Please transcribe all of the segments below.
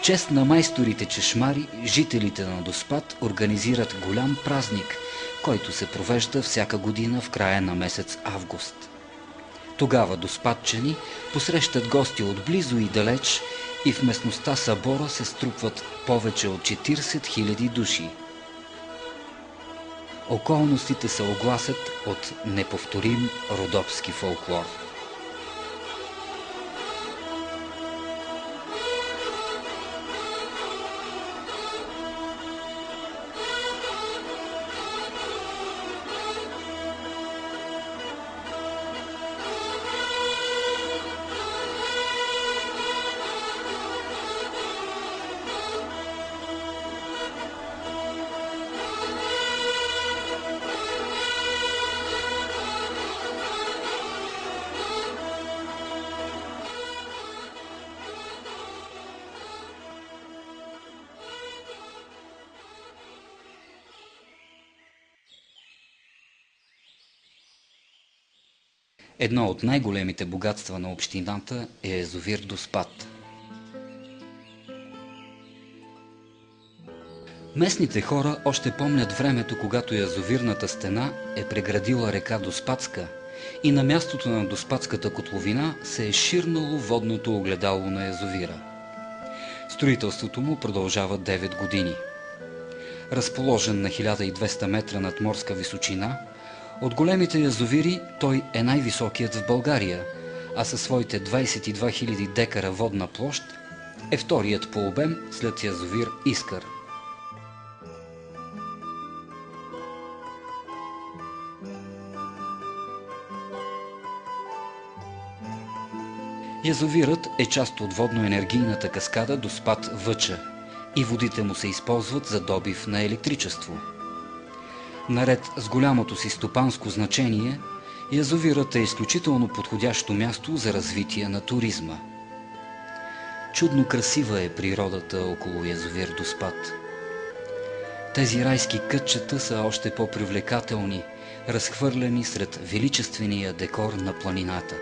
чест на майсторите чешмари, жителите на Доспат организират голям празник, който се провежда всяка година в края на месец август. Тогава доспатчани посрещат гости отблизо и далеч и в местността събора се струпват повече от 40 000 души. Околностите се огласят от неповторим родопски фолклор. Едно от най-големите богатства на общината е язовир Доспат. Местните хора още помнят времето, когато язовирната стена е преградила река Доспатска и на мястото на Доспатската котловина се е ширнало водното огледало на язовира. Строителството му продължава 9 години. Разположен на 1200 метра над морска височина, от големите язовири той е най-високият в България, а със своите 22 000 декара водна площ е вторият по обем след язовир Искър. Язовирът е част от водно-енергийната каскада Доспат-Въча и водите му се използват за добив на електричество. Наред с голямото си стопанско значение, язовирът е изключително подходящо място за развитие на туризма. Чудно красива е природата около язовир Доспат. Тези райски кътчета са още по-привлекателни, разхвърлени сред величествения декор на планината.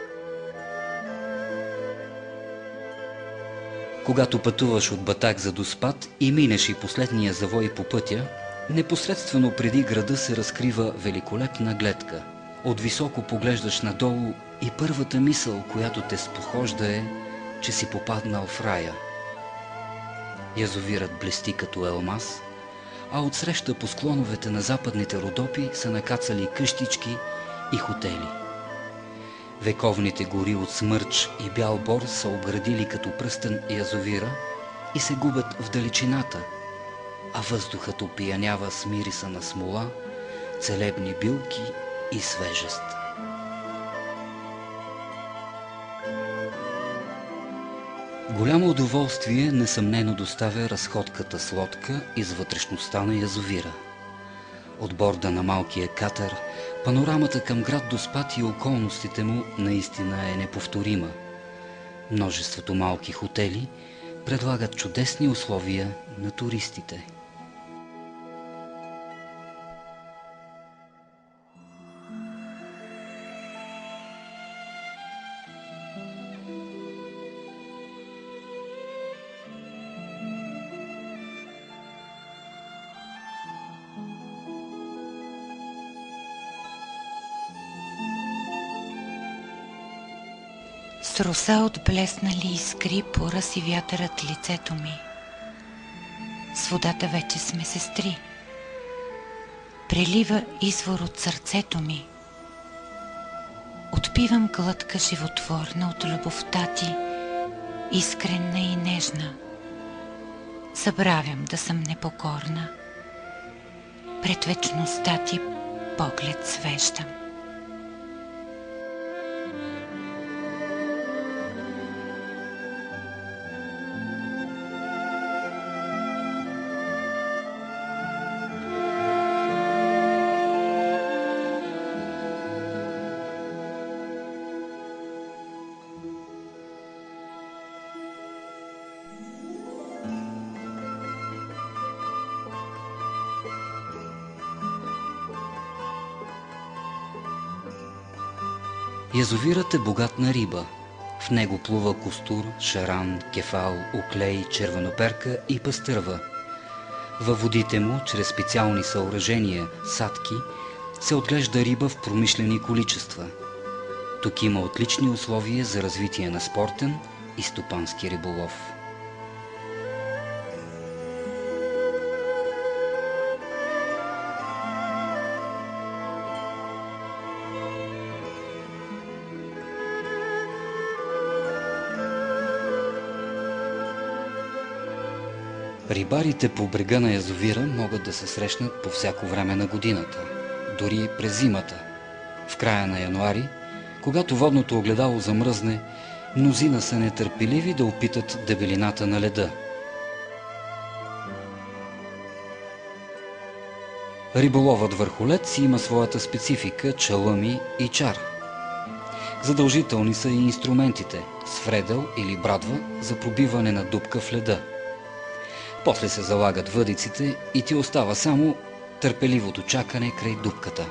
Когато пътуваш от Батак за Доспат и минеш и последния завой по пътя, непосредствено преди града се разкрива великолепна гледка. От високо поглеждаш надолу и първата мисъл, която те спохожда е, че си попаднал в рая. Язовирът блести като елмаз, а отсреща по склоновете на западните Родопи са накацали къщички и хотели. Вековните гори от Смърч и Бял Бор са обградили като пръстен язовира и се губят в далечината, а въздухът опиянява с мириса на смола, целебни билки и свежест. Голямо удоволствие несъмнено доставя разходката с лодка из вътрешността на язовира. От борда на малкия катер, панорамата към град Доспат и околностите му наистина е неповторима. Множеството малки хотели предлагат чудесни условия на туристите. С роса от блеснали искри поръси вятърът лицето ми. С водата вече сме сестри. Прелива извор от сърцето ми. Отпивам глътка животворна от любовта ти, искренна и нежна. Забравям да съм непокорна. Пред вечността ти поглед свещам. Язовирът е богат на риба. В него плува костур, шаран, кефал, оклей, червеноперка и пастърва. Във водите му, чрез специални съоръжения, садки, се отглежда риба в промишлени количества. Тук има отлични условия за развитие на спортен и стопански риболов. Рибарите по брега на язовира могат да се срещнат по всяко време на годината, дори през зимата. В края на януари, когато водното огледало замръзне, мнозина са нетърпеливи да опитат дебелината на леда. Риболовът върху лед си има своята специфика, чалъми и чар. Задължителни са и инструментите – свредел или брадва за пробиване на дупка в леда. После се залагат въдиците и ти остава само търпеливото чакане край дупката.